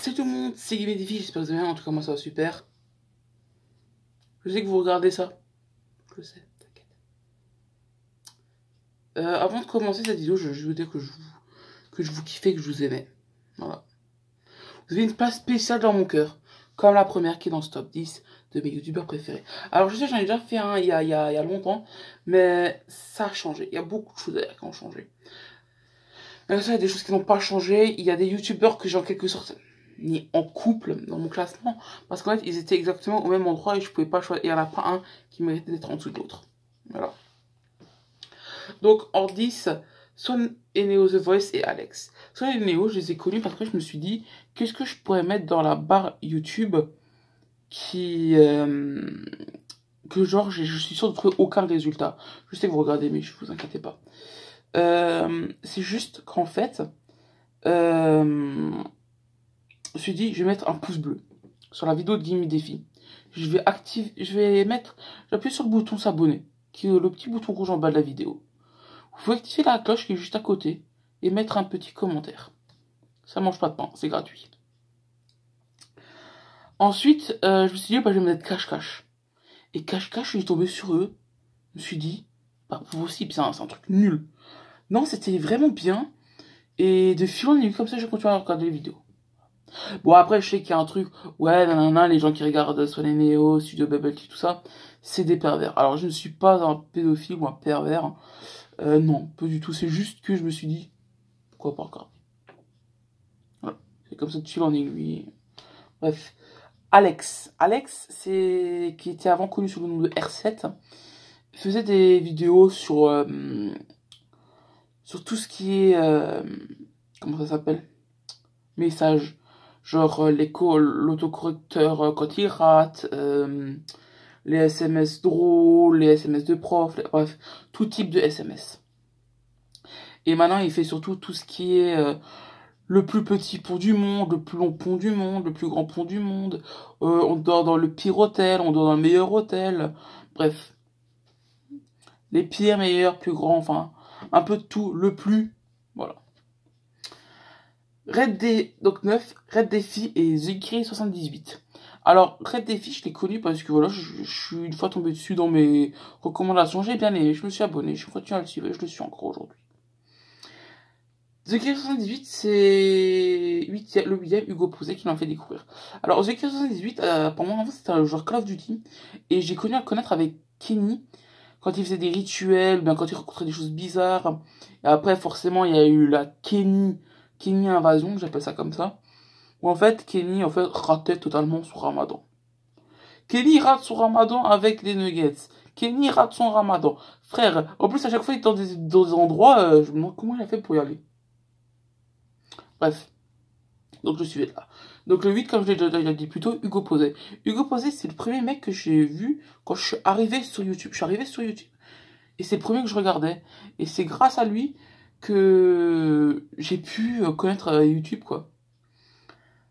Salut tout le monde, c'est Guillemets Défi, j'espère que vous allez bien, en tout cas moi ça va super. Je sais que vous regardez ça, je sais, t'inquiète. Avant de commencer cette vidéo, je veux dire que je vous kiffais, que je vous aimais. Voilà. Vous avez une place spéciale dans mon cœur, comme la première qui est dans ce top 10 de mes youtubeurs préférés. Alors je sais, j'en ai déjà fait un il y a longtemps, mais ça a changé, il y a beaucoup de choses d'ailleurs qui ont changé. Mais ça, il y a des choses qui n'ont pas changé, il y a des youtubeurs que j'ai en quelque sorte mis en couple dans mon classement, parce qu'en fait ils étaient exactement au même endroit et je pouvais pas choisir, il n'y en a pas un qui méritait d'être en dessous de l'autre. Voilà. Donc en 10, Swan et Neo The Voice et Alex. Swan et Neo, je les ai connus parce que je me suis dit, qu'est-ce que je pourrais mettre dans la barre YouTube qui... que genre, je suis sûr de trouver aucun résultat. Je sais que vous regardez, mais je vous inquiétez pas. C'est juste qu'en fait, je me suis dit, je vais mettre un pouce bleu sur la vidéo de Gimme Défi. Je vais j'appuie sur le bouton s'abonner, qui est le petit bouton rouge en bas de la vidéo. Vous pouvez activer la cloche qui est juste à côté et mettre un petit commentaire. Ça mange pas de pain, c'est gratuit. Ensuite, je me suis dit, bah, je vais mettre cache-cache. Et cache-cache, je suis tombé sur eux. Je me suis dit, pas possible, c'est un truc nul. Non, c'était vraiment bien. Et de fil en aiguille, comme ça, je continue à regarder les vidéos. Bon, après, je sais qu'il y a un truc, ouais, nanana, les gens qui regardent Swan et Neo, Studio Bubble Tea, tout ça, c'est des pervers. Alors, je ne suis pas un pédophile ou un pervers. Non, pas du tout. C'est juste que je me suis dit, pourquoi pas regarder. Voilà. C'est comme ça de fil en aiguille. Bref. Alex, qui était avant connu sous le nom de R7, faisait des vidéos sur tout ce qui est, comment ça s'appelle, messages, genre l'autocorrecteur quand il rate, les SMS drôles, les SMS de prof, bref, tout type de SMS. Et maintenant, il fait surtout tout ce qui est le plus petit pont du monde, le plus long pont du monde, le plus grand pont du monde. On dort dans le pire hôtel, on dort dans le meilleur hôtel. Bref. Les pires, meilleurs, plus grands, enfin, un peu de tout, le plus. Voilà. Donc 9, Red Défi et Zikri78. Alors, Red Défi, je l'ai connu parce que voilà, je suis une fois tombé dessus dans mes recommandations. J'ai bien aimé, je me suis abonné, je continue à le suivre et je le suis encore aujourd'hui. Zikri78, c'est le 8ème Hugo Posé qui m'a fait découvrir. Alors, Zikri78, pour moi, c'était un genre Call of Duty. Et j'ai connu à le connaître avec Kenny, quand il faisait des rituels, bien quand il rencontrait des choses bizarres. Et après, forcément, il y a eu la Kenny Invasion, j'appelle ça comme ça. Où en fait, Kenny, ratait totalement son ramadan. Kenny rate son ramadan avec des nuggets. Kenny rate son ramadan. Frère, en plus, à chaque fois, il est dans des endroits, je me demande comment il a fait pour y aller. Bref. Donc je suis là. Donc le 8, comme je l'ai déjà dit plus tôt, Hugo Posé. Hugo Posé, c'est le premier mec que j'ai vu quand je suis arrivé sur YouTube. Je suis arrivé sur YouTube. Et c'est le premier que je regardais. Et c'est grâce à lui que j'ai pu connaître YouTube, quoi.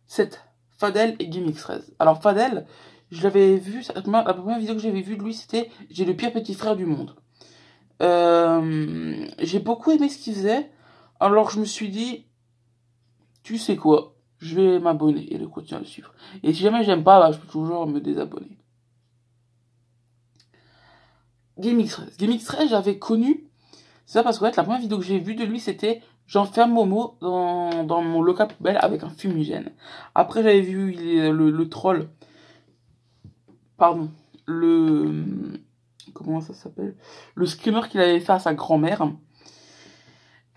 7. Fadel et GameX13. Alors Fadel, je l'avais vu, la première vidéo que j'avais vue de lui, c'était « J'ai le pire petit frère du monde ». J'ai beaucoup aimé ce qu'il faisait. Alors je me suis dit, tu sais quoi, je vais m'abonner et le continuer à le suivre. Et si jamais j'aime pas, bah, je peux toujours me désabonner. GameX13. GameX13, j'avais connu, c'est ça parce que la première vidéo que j'ai vue de lui, c'était j'enferme Momo dans mon local poubelle avec un fumigène. Après, j'avais vu le troll, pardon, comment ça s'appelle, le screamer qu'il avait fait à sa grand-mère.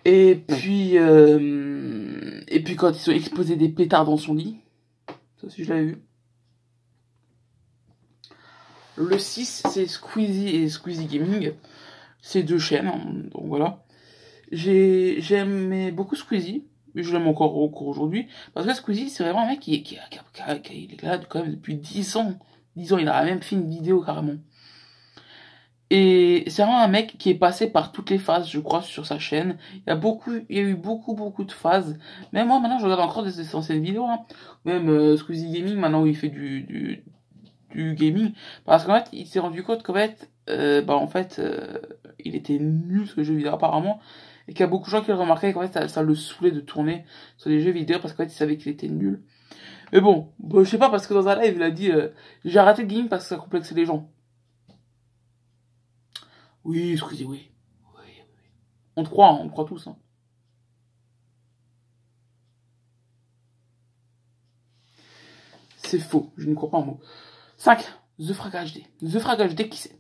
Et puis quand ils ont explosé des pétards dans son lit, ça aussi je l'avais vu. Le 6, c'est Squeezie et Squeezie Gaming. C'est deux chaînes, hein, donc voilà. J'aimais beaucoup Squeezie, mais je l'aime encore aujourd'hui. Parce que Squeezie, c'est vraiment un mec qui est là quand même depuis 10 ans. 10 ans, il a même fait une vidéo carrément. Et c'est vraiment un mec qui est passé par toutes les phases, je crois, sur sa chaîne. Il y a eu beaucoup de phases. Même moi, maintenant, je regarde encore des anciennes vidéos, hein. Même Squeezie Gaming, maintenant, où il fait du gaming. Parce qu'en fait, il s'est rendu compte qu'en fait, il était nul ce jeu vidéo apparemment. Et qu'il y a beaucoup de gens qui le remarquaient, qu'en fait, ça le saoulait de tourner sur des jeux vidéo parce qu'en fait, il savait qu'il était nul. Mais bon, je sais pas, parce que dans un live, il a dit, j'ai arrêté le gaming parce que ça complexait les gens. Oui, Squeezie, oui. Oui, oui. On te croit, hein, on te croit tous. Hein. C'est faux, je ne crois pas en mot. 5. The Frag HD. The Frag HD, qui c'est?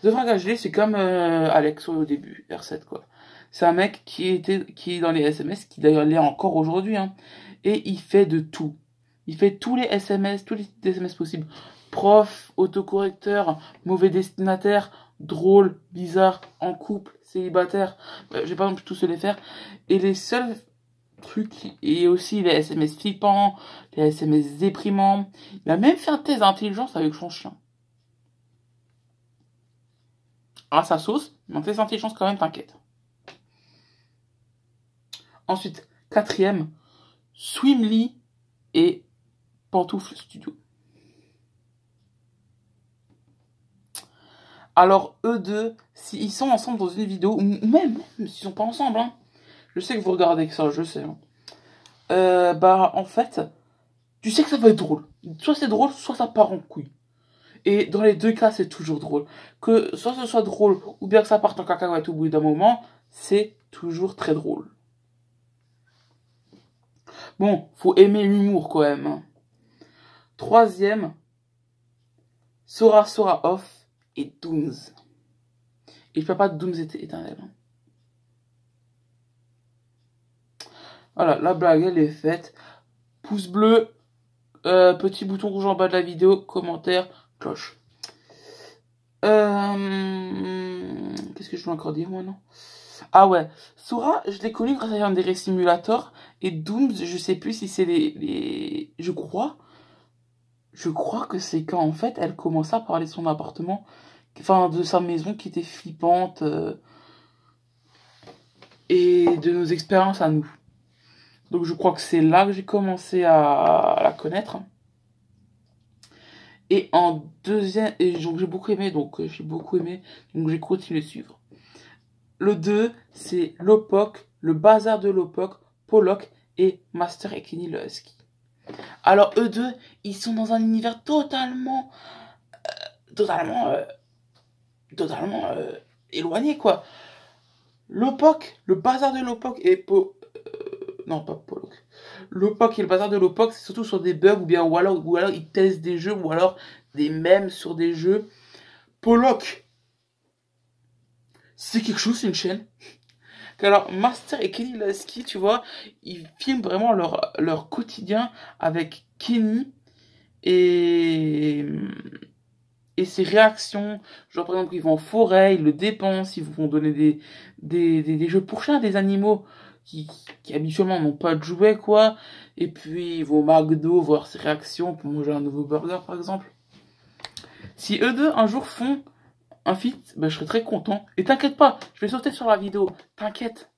The Frag HD, c'est comme Alex au début, R7, quoi. C'est un mec qui est dans les SMS, qui d'ailleurs l'est encore aujourd'hui, hein. Et il fait de tout. Il fait tous les SMS, tous les SMS possibles. Prof, autocorrecteur, mauvais destinataire, drôle, bizarre, en couple, célibataire. Je vais pas non plus tous les faire. Et les seuls trucs, et aussi les SMS flippants, les SMS déprimants. Il a même fait un test d'intelligence avec son chien. À sa sauce, mais un test d'intelligence quand même, t'inquiète. Ensuite, 4e, Swimly et Pantoufle Studio. Alors, eux deux, s'ils sont ensemble dans une vidéo, ou même s'ils sont pas ensemble, hein, je sais que vous regardez que ça, je sais. Hein. Bah, en fait, tu sais que ça va être drôle. Soit c'est drôle, soit ça part en couille. Et dans les deux cas, c'est toujours drôle. Que soit ce soit drôle, ou bien que ça parte en cacahuète au bout d'un moment, c'est toujours très drôle. Bon, faut aimer l'humour quand même. Hein. 3e, Sora Sora Off et Dooms. Et je peux pas de Dooms éternel. Hein. Voilà, la blague, elle est faite. Pouce bleu, petit bouton rouge en bas de la vidéo, commentaire, cloche. Qu'est-ce que je dois encore dire, moi, non? Ah ouais, Sora, je l'ai connu grâce à Yandere Simulator, et Dooms, je sais plus si c'est les... Je crois que c'est quand, en fait, elle commença à parler de son appartement, enfin, de sa maison qui était flippante, et de nos expériences à nous. Donc je crois que c'est là que j'ai commencé à la connaître. Et en deuxième, et donc j'ai beaucoup aimé, donc j'ai continué de suivre. Le 2, c'est Lopok, le bazar de Lopok, Pollock et Master et Kenny le Husky. Alors eux deux, ils sont dans un univers totalement éloigné, quoi. Lopok, le bazar de Lopok et non, pas Pollock. Lopok et le bazar de Lopok, c'est surtout sur des bugs ou alors ils testent des jeux ou alors des mèmes sur des jeux. Pollock, c'est quelque chose, c'est une chaîne. Alors, Master et Kenny Lasky, tu vois, ils filment vraiment leur quotidien avec Kenny et ses réactions. Genre, par exemple, ils vont en forêt, ils le dépensent, ils vont donner des jeux pour chiens, des animaux qui habituellement n'ont pas de jouets, quoi. Et puis, ils vont au McDo voir ses réactions pour manger un nouveau burger, par exemple. Si eux deux, un jour, font un feat, ben, je serais très content. Et t'inquiète pas, je vais sauter sur la vidéo. T'inquiète.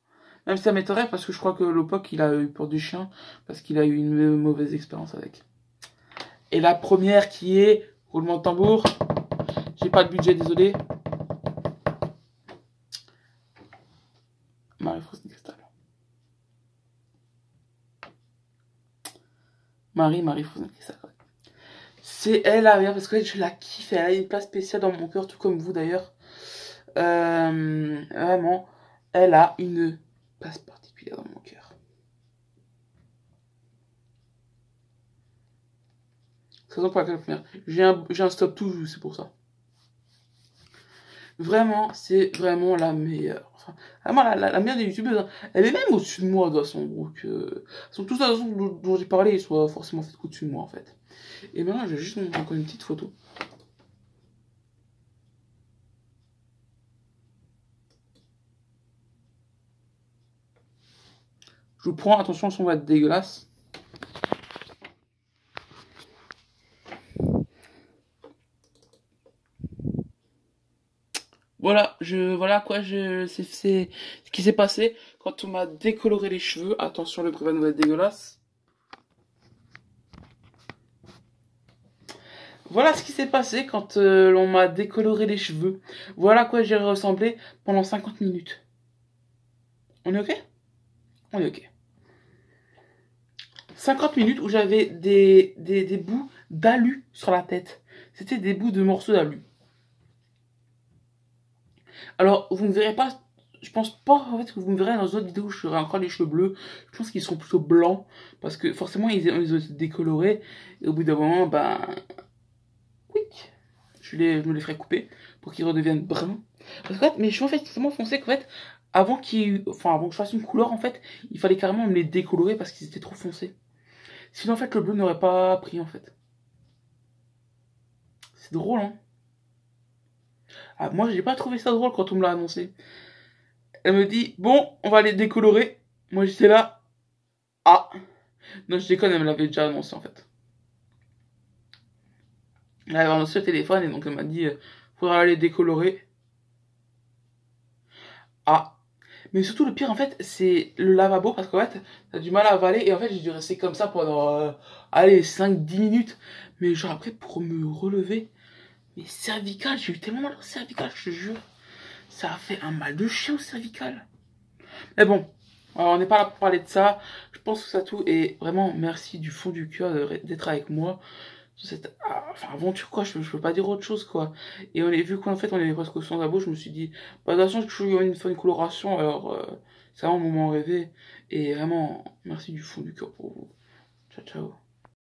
Même si ça m'étonnerait parce que je crois que Lopok, il a eu peur du chien. Parce qu'il a eu une mauvaise expérience avec. Et la première qui est... Roulement de tambour. J'ai pas de budget, désolé. Marie-Frozen Cristal. Marie-Frozen Cristal, ouais. C'est elle la meilleure parce que je la kiffe. Elle a une place spéciale dans mon cœur, tout comme vous d'ailleurs. Vraiment, elle a une place particulière dans mon cœur. C'est pour laquelle j'ai un stop tout, c'est pour ça. Vraiment, c'est vraiment la meilleure. Enfin, vraiment la meilleure des youtubeuses. Hein. Elle est même au-dessus de moi, de toute façon. Donc, sont tous les façon dont j'ai parlé, ils soient forcément faits au-dessus de moi, en fait. Et maintenant, je vais juste montrer encore une petite photo. Je vous prends, attention, le son va être dégueulasse. Voilà, c'est ce qui s'est passé quand on m'a décoloré les cheveux. Attention, le bruit va nous être dégueulasse. Voilà ce qui s'est passé quand l'on m'a décoloré les cheveux. Voilà à quoi j'ai ressemblé pendant 50 minutes. On est ok? On est ok. 50 minutes où j'avais des bouts d'alu sur la tête. C'était des bouts de morceaux d'alu. Alors, vous ne verrez pas, je pense pas en fait que vous me verrez dans une autre vidéo où j'aurai encore les cheveux bleus. Je pense qu'ils seront plutôt blancs parce que forcément ils ont été décolorés. Et au bout d'un moment, ben, oui, je me les ferai couper pour qu'ils redeviennent bruns. Parce qu'en fait, mes cheveux en fait, sont tellement foncés qu'en fait, avant avant que je fasse une couleur, en fait, il fallait carrément me les décolorer parce qu'ils étaient trop foncés. Sinon, en fait, le bleu n'aurait pas pris, en fait. C'est drôle, hein. Ah, moi, j'ai pas trouvé ça drôle quand on me l'a annoncé. Elle me dit, bon, on va les décolorer. Moi, j'étais là. Ah. Non, je déconne, elle me l'avait déjà annoncé, en fait. Elle avait annoncé au téléphone, et donc elle m'a dit, faudra les décolorer. Ah. Mais surtout, le pire, en fait, c'est le lavabo, parce qu'en fait, t'as du mal à avaler, et en fait, j'ai dû rester comme ça pendant, allez, 5-10 minutes. Mais genre, après, pour me relever, mes cervicales, j'ai eu tellement mal au cervical, je te jure. Ça a fait un mal de chien au cervical. Mais bon, alors on n'est pas là pour parler de ça. Je pense que ça tout. Et vraiment, merci du fond du cœur d'être avec moi sur cette aventure, quoi. Je peux pas dire autre chose, quoi. Et on est vu qu'en fait, on est presque sans abo. Je me suis dit, bah, de toute façon, je suis une coloration. Alors, c'est vraiment un moment rêvé. Et vraiment, merci du fond du cœur pour vous. Ciao, ciao.